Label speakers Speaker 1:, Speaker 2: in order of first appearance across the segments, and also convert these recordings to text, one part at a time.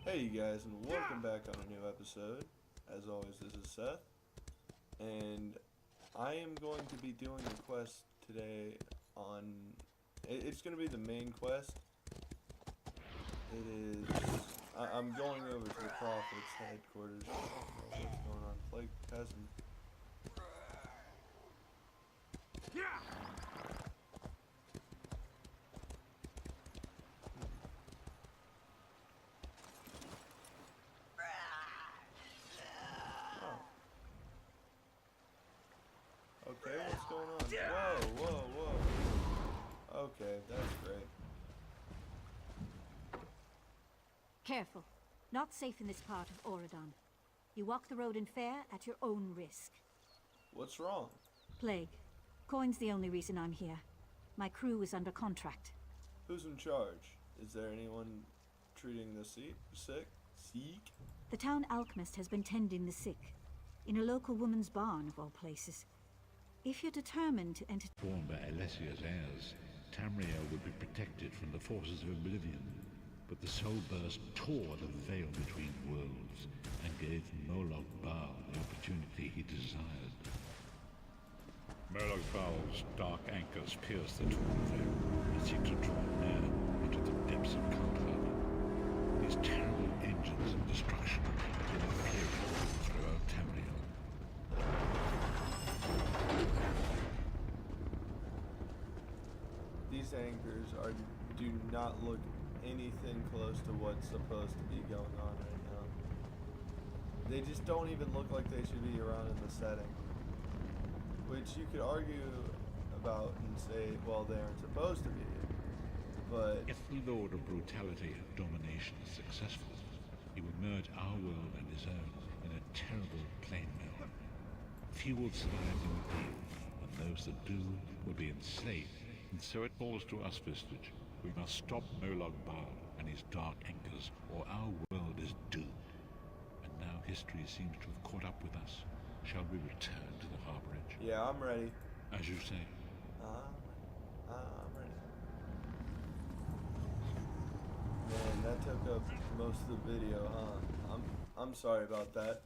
Speaker 1: Hey you guys, and welcome back on a new episode. As always, this is Seth, and I am going to be doing a quest today on... It's going to be the main quest. It is... I'm going over to the Prophet's headquarters. I don't know what's going on. Plague Peasant. Oh. Okay, what's going on? Whoa. Okay, that's great.
Speaker 2: Careful. Not safe in this part of Oregon. You walk the road in fair at your own risk.
Speaker 1: What's wrong?
Speaker 2: Plague. Coin's the only reason I'm here. My crew is under contract.
Speaker 1: Who's in charge? Is there anyone treating the sick? Seek?
Speaker 2: The town alchemist has been tending the sick. In a local woman's barn, of all places. If you're determined to enter...
Speaker 3: Born by Alessia's heirs, Tamriel would be protected from the forces of oblivion. But the soul burst tore the veil between worlds and gave Moloch Baal the opportunity he desired. Moloch Baal's dark anchors pierce the torn veil and seek to draw near into the depths of Coldharbour. These terrible engines of destruction have been appearing throughout Tamriel.
Speaker 1: These anchors do not look anything close to what's supposed to be going on right now. They just don't even look like they should be around in the setting. Which you could argue about and say, well, they aren't supposed to be. But
Speaker 3: if the Lord of Brutality and Domination is successful, he will merge our world and his own in a terrible plane meld. Few will survive the ordeal, and those that do will be enslaved. And so it falls to us, Vistage. We must stop Moloch Baal and his dark anchors, or our world is doomed. And now history seems to have caught up with us. Shall we return to the harborage?
Speaker 1: yeah, I'm ready.
Speaker 3: As you say.
Speaker 1: I'm ready. Man, that took up most of the video, huh? I'm sorry about that.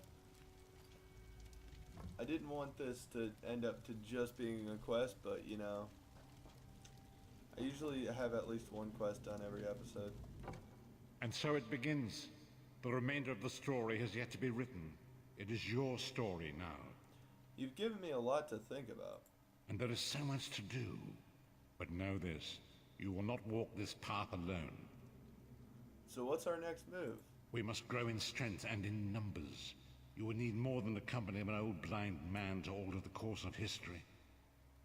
Speaker 1: I didn't want this to end up to just being a quest, but you know, I usually have at least one quest done every episode.
Speaker 3: And so it begins. The remainder of the story has yet to be written. It is your story now.
Speaker 1: You've given me a lot to think about.
Speaker 3: And there is so much to do. But know this, you will not walk this path alone.
Speaker 1: So what's our next move?
Speaker 3: We must grow in strength and in numbers. You will need more than the company of an old blind man to alter the course of history.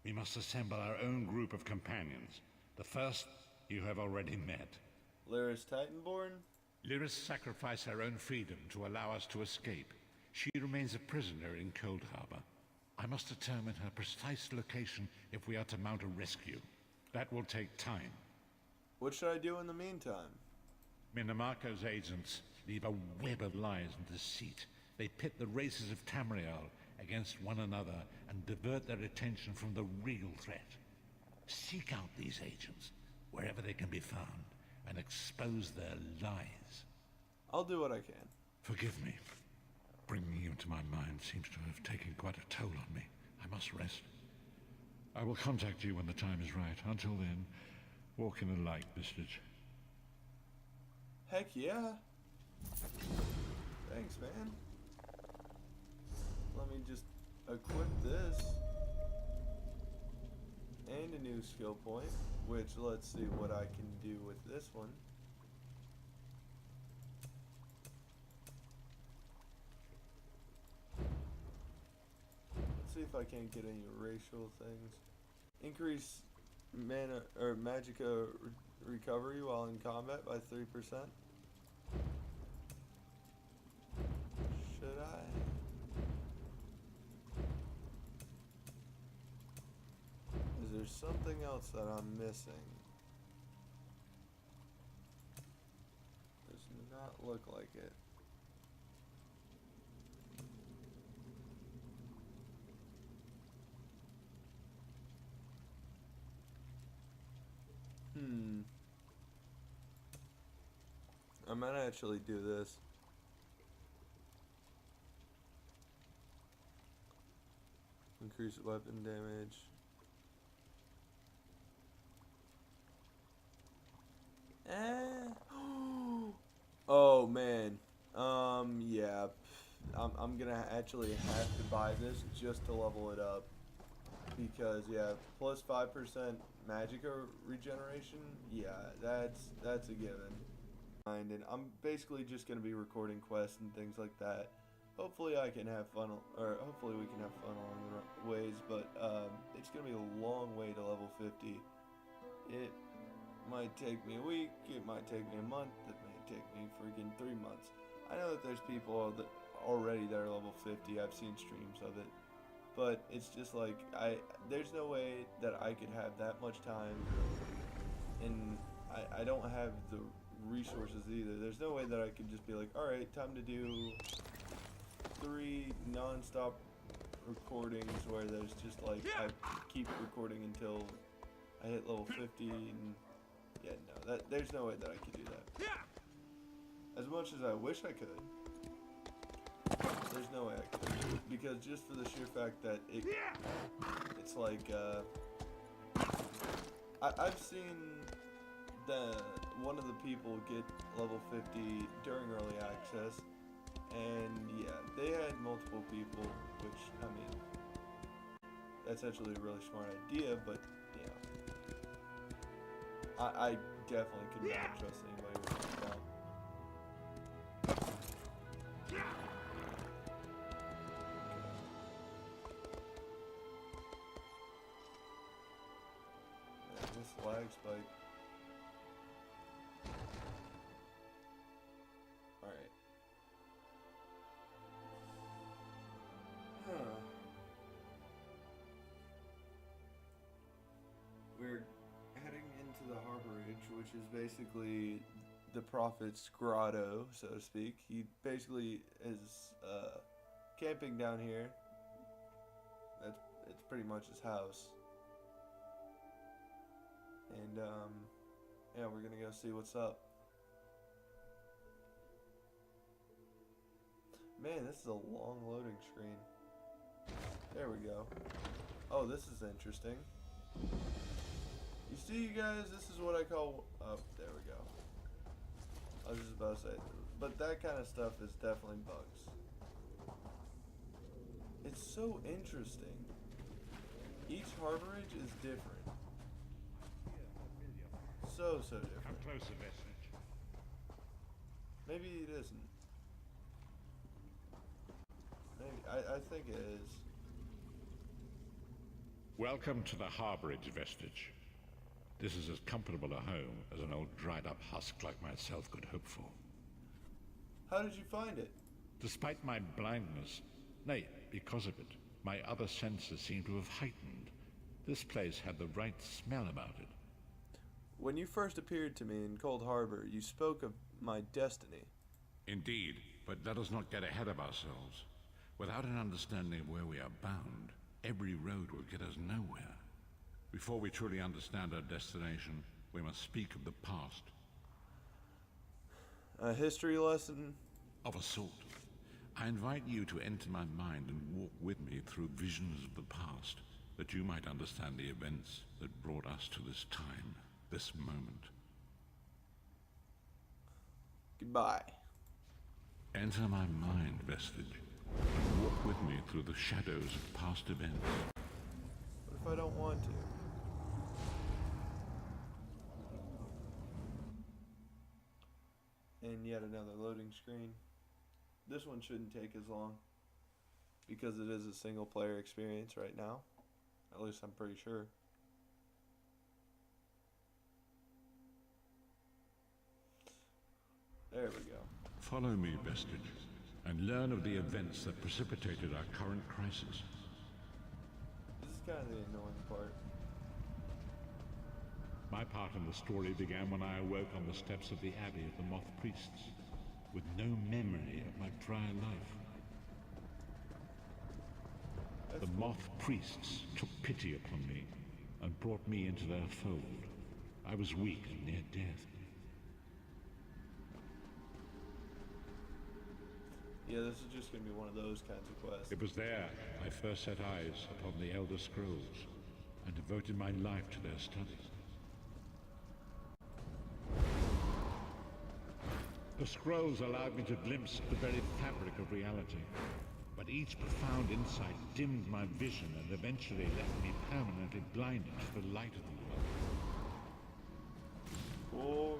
Speaker 3: We must assemble our own group of companions. The first you have already met.
Speaker 1: Lyris Titanborn?
Speaker 3: Lyris sacrificed her own freedom to allow us to escape. She remains a prisoner in Coldharbour. I must determine her precise location if we are to mount a rescue. That will take time.
Speaker 1: What should I do in the meantime?
Speaker 3: Minamako's agents leave a web of lies and deceit. They pit the races of Tamriel against one another and divert their attention from the real threat. Seek out these agents, wherever they can be found, and expose their lies.
Speaker 1: I'll do what I can.
Speaker 3: Forgive me. Bringing you into my mind seems to have taken quite a toll on me. I must rest. I will contact you when the time is right. Until then, walk in the light, Vistage.
Speaker 1: Heck yeah. Thanks, man. Let me just equip this. And a new skill point, which let's see what I can do with this one. Let's see if I can't get any racial things. Increase mana or magicka recovery while in combat by 3%. Should I? Is there something else that I'm missing? Does not look like it. I'm might actually do this. Increase weapon damage. Oh man. Yeah. I'm gonna actually have to buy this just to level it up. Because yeah, plus 5% magicka regeneration. Yeah, that's a given. And I'm basically just gonna be recording quests and things like that. Hopefully I can have fun, or hopefully we can have fun along the ways. But it's gonna be a long way to level 50. It might take me a week. It might take me a month. It may take me freaking 3 months. I know that there's people that already that are level 50. I've seen streams of it. But it's just like, there's no way that I could have that much time, and I don't have the resources either. There's no way that I could just be like, alright, time to do 3 non-stop recordings where there's just like, I keep recording until I hit level 50, and yeah, no, there's no way that I could do that. As much as I wish I could. There's no way I could, because just for the sheer fact that it's like, I've seen one of the people get level 50 during early access, and yeah, they had multiple people, which, I mean, that's actually a really smart idea, but, yeah, I definitely could not trust anybody with this account. Lag spike. Alright. We're heading into the harborage, which is basically the Prophet's grotto, so to speak. He basically is camping down here. It's pretty much his house. And, yeah, we're gonna go see what's up. Man, this is a long loading screen. There we go. Oh, this is interesting. You see, you guys, this is what I call... Oh, there we go. I was just about to say, but that kind of stuff is definitely bugs. It's so interesting. Each harborage is different. So different.
Speaker 3: Come closer, Vestige.
Speaker 1: Maybe it isn't. Maybe I think it is.
Speaker 3: Welcome to the harborage, Vestige. This is as comfortable a home as an old dried-up husk like myself could hope for.
Speaker 1: How did you find it?
Speaker 3: Despite my blindness, nay, because of it, my other senses seem to have heightened. This place had the right smell about it.
Speaker 1: When you first appeared to me in Cold Harbor, you spoke of my destiny.
Speaker 3: Indeed, but let us not get ahead of ourselves. Without an understanding of where we are bound, every road will get us nowhere. Before we truly understand our destination, we must speak of the past.
Speaker 1: A history lesson?
Speaker 3: Of a sort. I invite you to enter my mind and walk with me through visions of the past, that you might understand the events that brought us to this time. This moment.
Speaker 1: Goodbye.
Speaker 3: Enter my mind, Vestige, and walk with me through the shadows of past events.
Speaker 1: What if I don't want to? And yet another loading screen. This one shouldn't take as long, because it is a single player experience right now. At least I'm pretty sure. There we go.
Speaker 3: Follow me, Vestige, and learn of the events that precipitated our current crisis.
Speaker 1: This is kind of the annoying part.
Speaker 3: My part in the story began when I awoke on the steps of the Abbey of the Moth Priests, with no memory of my prior life. The Moth Priests took pity upon me and brought me into their fold. I was weak and near death.
Speaker 1: Yeah, this is just gonna be one of those kinds of quests.
Speaker 3: It was there I first set eyes upon the Elder Scrolls and devoted my life to their study. The scrolls allowed me to glimpse the very fabric of reality, but each profound insight dimmed my vision and eventually left me permanently blinded to the light of the world.
Speaker 1: Boring.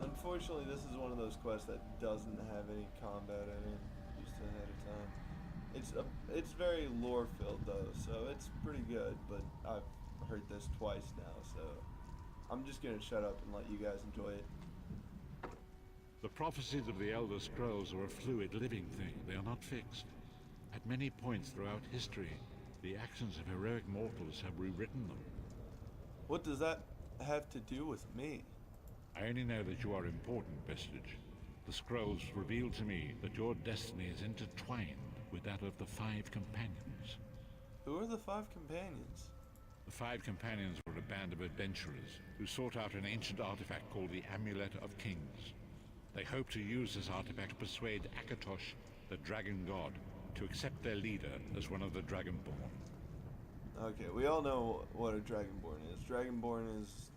Speaker 1: Unfortunately, this is one of those quests that doesn't have any combat in it, just ahead of time. It's very lore filled though, so it's pretty good, but I've heard this twice now, so I'm just gonna shut up and let you guys enjoy it.
Speaker 3: The prophecies of the Elder Scrolls are a fluid, living thing. They are not fixed. At many points throughout history, the actions of heroic mortals have rewritten them.
Speaker 1: What does that have to do with me?
Speaker 3: I only know that you are important, Vestige. The scrolls reveal to me that your destiny is intertwined with that of the Five Companions.
Speaker 1: Who are the Five Companions?
Speaker 3: The Five Companions were a band of adventurers who sought out an ancient artifact called the Amulet of Kings. They hoped to use this artifact to persuade Akatosh, the dragon god, to accept their leader as one of the Dragonborn.
Speaker 1: Okay, we all know what a Dragonborn is. Dragonborn is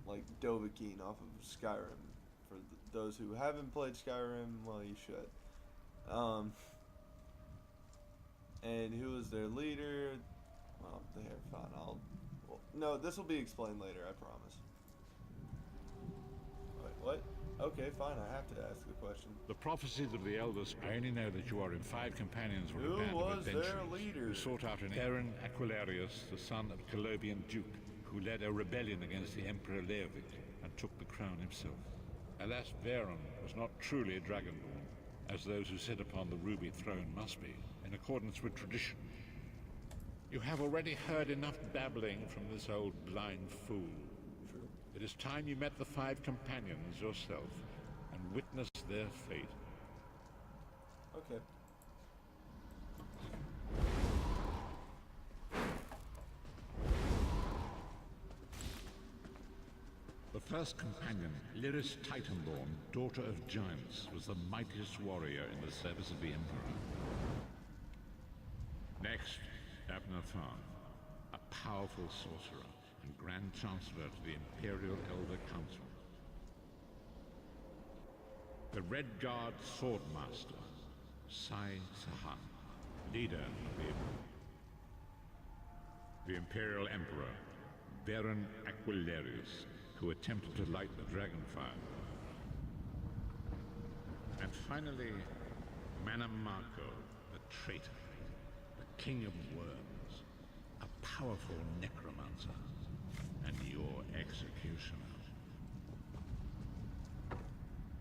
Speaker 1: like Dovahkiin off of Skyrim. For those who haven't played Skyrim, well, you should. And who is their leader? Well, they're fine. No, this will be explained later, I promise. Wait, what? Okay, fine, I have to ask the question.
Speaker 3: The prophecies of the Elders. I only know that you are in Five Companions were
Speaker 1: Who
Speaker 3: a band
Speaker 1: was
Speaker 3: of
Speaker 1: their
Speaker 3: adventurers
Speaker 1: leader?
Speaker 3: who sought out an Baron Aquilarius, the son of Colobian Duke, who led a rebellion against the Emperor Leovic and took the crown himself. Alas, Veron was not truly a Dragonborn, as those who sit upon the ruby throne must be, in accordance with tradition. You have already heard enough babbling from this old blind fool.
Speaker 1: True.
Speaker 3: It is time you met the Five Companions yourself and witnessed their fate.
Speaker 1: Okay.
Speaker 3: The first companion, Lyris Titanborn, daughter of giants, was the mightiest warrior in the service of the Emperor. Next, Abner Farn, a powerful sorcerer and Grand Chancellor to the Imperial Elder Council. The Red Guard Swordmaster, Sai Sahan, leader of the Imperial Emperor, Baron Aquilarius, who attempted to light the Dragonfire. And finally, Manamarco, the traitor, the King of Worms, a powerful necromancer, and your executioner.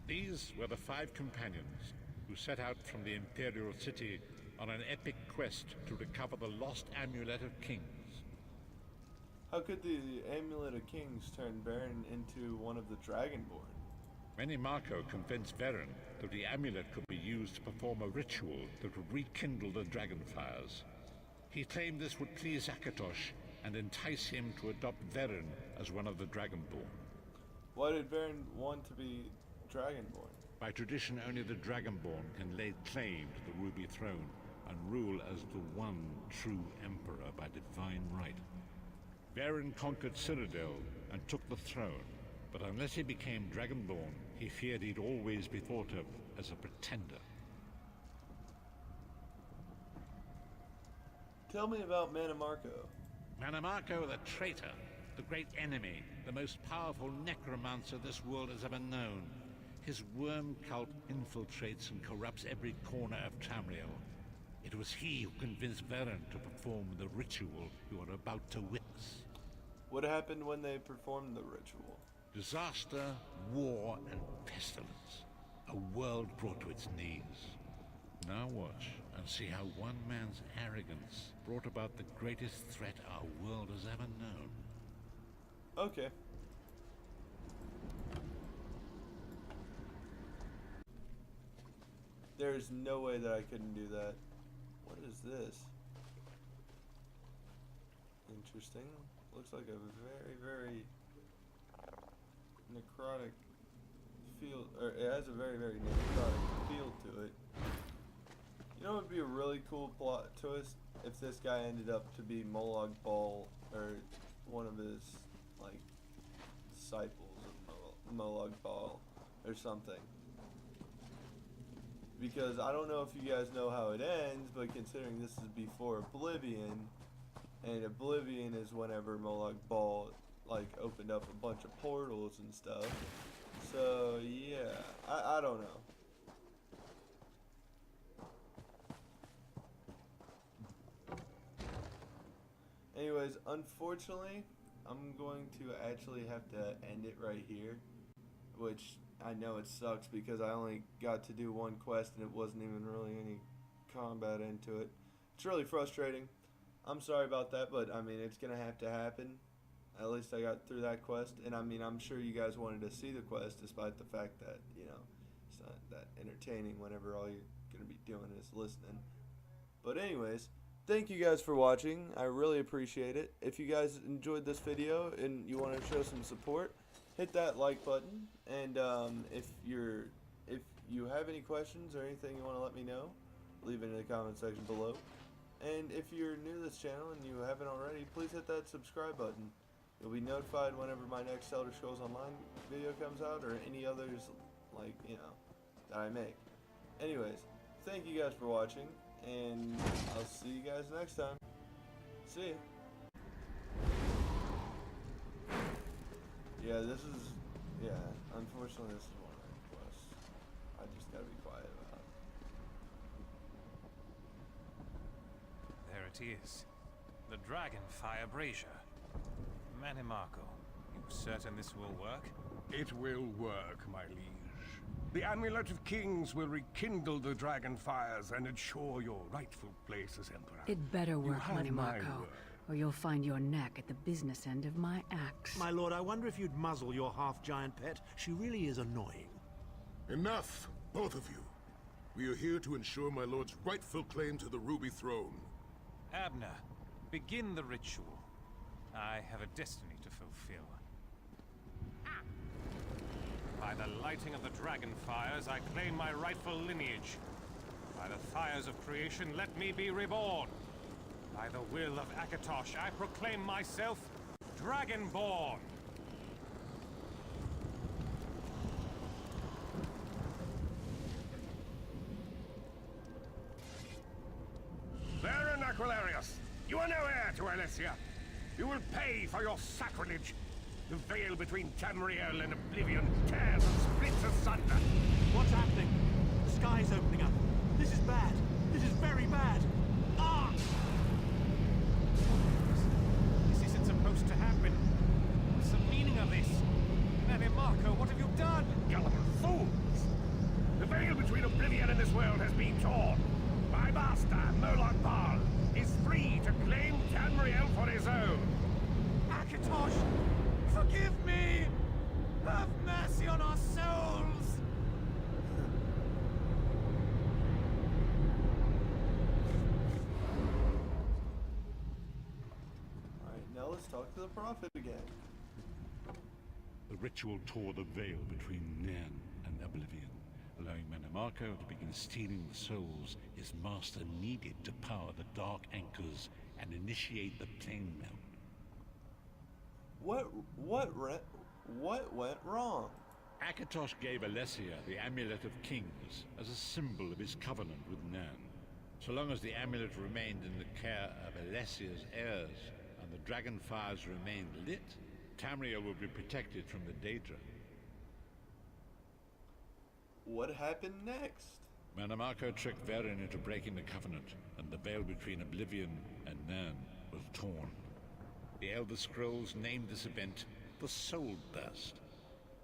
Speaker 3: These were the Five Companions who set out from the Imperial City on an epic quest to recover the lost Amulet of Kings.
Speaker 1: How could the Amulet of Kings turn Baron into one of the Dragonborn?
Speaker 3: Menimarco convinced Veron that the amulet could be used to perform a ritual that would rekindle the dragonfires. He claimed this would please Akatosh and entice him to adopt Veron as one of the Dragonborn.
Speaker 1: Why did Baron want to be Dragonborn?
Speaker 3: By tradition, only the Dragonborn can lay claim to the Ruby Throne and rule as the one true Emperor by divine right. Veron conquered Cyrodiil and took the throne, but unless he became Dragonborn, he feared he'd always be thought of as a pretender.
Speaker 1: Tell me about Manamarco.
Speaker 3: Manamarco the traitor, the great enemy, the most powerful necromancer this world has ever known. His worm cult infiltrates and corrupts every corner of Tamriel. It was he who convinced Veron to perform the ritual you are about to witness.
Speaker 1: What happened when they performed the ritual?
Speaker 3: Disaster, war, and pestilence. A world brought to its knees. Now watch and see how one man's arrogance brought about the greatest threat our world has ever known.
Speaker 1: Okay. There's no way that I couldn't do that. What is this? Interesting. Looks like a very, very necrotic feel, or it has a very, very necrotic feel to it. You know, it would be a really cool plot twist if this guy ended up to be Molag Bal, or one of his, like, disciples of Molag Bal, or something. Because I don't know if you guys know how it ends, but considering this is before Oblivion, and Oblivion is whenever Molag Bal, like, opened up a bunch of portals and stuff. So, yeah, I don't know. Anyways, unfortunately, I'm going to actually have to end it right here, which I know it sucks because I only got to do one quest and it wasn't even really any combat into it. It's really frustrating. I'm sorry about that, but I mean, it's going to have to happen. At least I got through that quest, and I mean, I'm sure you guys wanted to see the quest despite the fact that, you know, it's not that entertaining whenever all you're going to be doing is listening. But anyways, thank you guys for watching. I really appreciate it. If you guys enjoyed this video and you want to show some support, hit that like button. And if you have any questions or anything you want to let me know, leave it in the comment section below. And if you're new to this channel and you haven't already, please hit that subscribe button. You'll be notified whenever my next Elder Scrolls Online video comes out, or any others, like, you know, that I make. Anyways, thank you guys for watching, and I'll see you guys next time. See ya. Yeah, unfortunately this is one of my quests. I just gotta be quiet about it.
Speaker 4: There it is. The Dragonfire Brazier. Manimarco, you certain this will work?
Speaker 5: It will work, my liege. The Amulet of Kings will rekindle the dragon fires and ensure your rightful place as Emperor.
Speaker 6: It better work,
Speaker 5: have my
Speaker 6: Manimarco,
Speaker 5: word.
Speaker 6: or you'll find your neck at the business end of my axe.
Speaker 7: My lord, I wonder if you'd muzzle your half-giant pet. She really is annoying.
Speaker 8: Enough, both of you. We are here to ensure my lord's rightful claim to the Ruby Throne.
Speaker 4: Abner, begin the ritual. I have a destiny to fulfill. By the lighting of the dragon fires, I claim my rightful lineage. By the fires of creation, let me be reborn. By the will of Akatosh, I proclaim myself Dragonborn.
Speaker 5: Baron Aquilarius, you are no heir to Alessia. You will pay for your sacrilege. The veil between Tamriel and Oblivion tears and splits asunder.
Speaker 7: What's happening? The sky's opening up. This is bad. This is very bad. Ah!
Speaker 4: This isn't supposed to happen. What's the meaning of this? Manimarco, what have you done?
Speaker 5: Gullible fools! The veil between Oblivion and this world has been torn. My master, Molag Bal, is free to claim Tamriel for his own.
Speaker 4: Akatosh, forgive me! Have mercy on our souls!
Speaker 1: Alright, now let's talk to the Prophet again.
Speaker 3: The ritual tore the veil between Nan and Oblivion, allowing Manimarco to begin stealing the souls his master needed to power the Dark Anchors and initiate the plane melt.
Speaker 1: What went wrong?
Speaker 3: Akatosh gave Alessia the Amulet of Kings as a symbol of his covenant with Nan. So long as the amulet remained in the care of Alessia's heirs and the dragon fires remained lit, Tamriel would be protected from the Daedra.
Speaker 1: What happened next?
Speaker 3: Manimarco tricked Varen into breaking the covenant, and the veil between Oblivion and Nan was torn. The Elder Scrolls named this event the Soul Burst.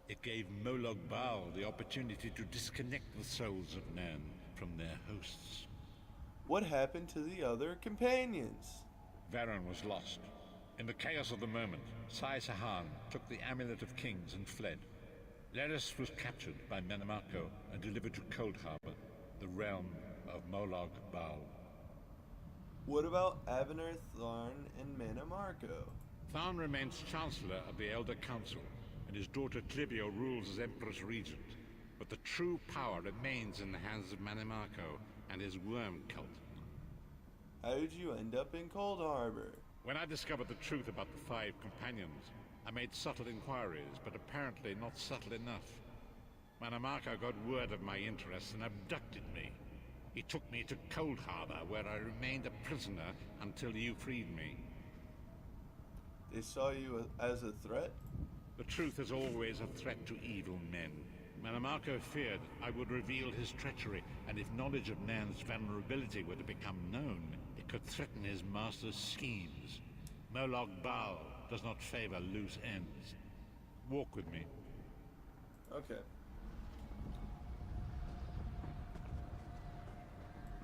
Speaker 3: It gave Molag Bal the opportunity to disconnect the souls of Nan from their hosts.
Speaker 1: What happened to the other companions?
Speaker 3: Varen was lost. In the chaos of the moment, Sai Sahan took the Amulet of Kings and fled. Leris was captured by Manimarco and delivered to Cold Harbor, the realm of Molag Bal.
Speaker 1: What about Abner, Tharn, and Manimarco?
Speaker 3: Tharn remains Chancellor of the Elder Council, and his daughter Clivio rules as Empress Regent. But the true power remains in the hands of Manimarco and his worm cult.
Speaker 1: How did you end up in Cold Harbor?
Speaker 3: When I discovered the truth about the 5 companions, I made subtle inquiries, but apparently not subtle enough. Manimarco got word of my interests and abducted me. He took me to Cold Harbor, where I remained a prisoner until you freed me.
Speaker 1: They saw you as a threat?
Speaker 3: The truth is always a threat to evil men. Manimarco feared I would reveal his treachery, and if knowledge of man's vulnerability were to become known, it could threaten his master's schemes. Moloch Baal does not favor loose ends. Walk with me.
Speaker 1: Okay.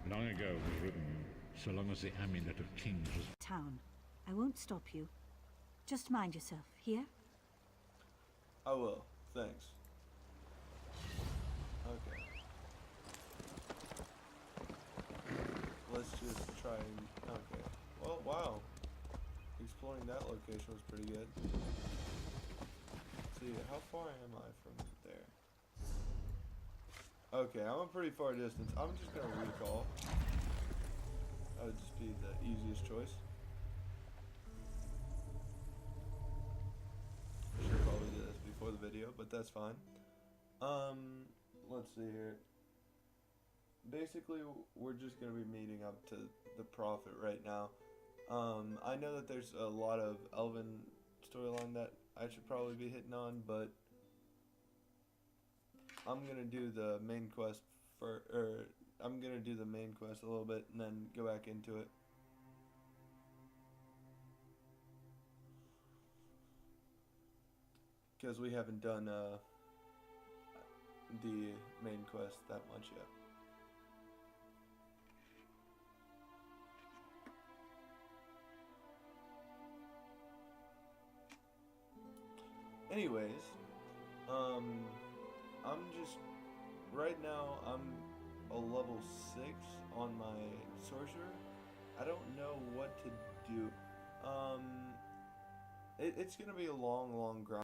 Speaker 3: Long ago it was written, so long as the amulet of kings was...
Speaker 2: Town. I won't stop you. Just mind yourself, here?
Speaker 1: I will. Thanks. Okay. Let's just try and... Okay. Well, wow. Exploring that location was pretty good. Let's see, how far am I from there? Okay, I'm a pretty far distance. I'm just gonna recall. That would just be the easiest choice. Should have probably did this before the video, but that's fine. Let's see here. Basically, we're just gonna be meeting up to the Prophet right now. I know that there's a lot of Elven storyline that I should probably be hitting on, but I'm gonna do the main quest I'm gonna do the main quest a little bit and then go back into it. Because we haven't done the main quest that much yet. Anyways, I'm just, right now I'm a level 6 on my sorcerer. I don't know what to do. It's gonna be a long grind.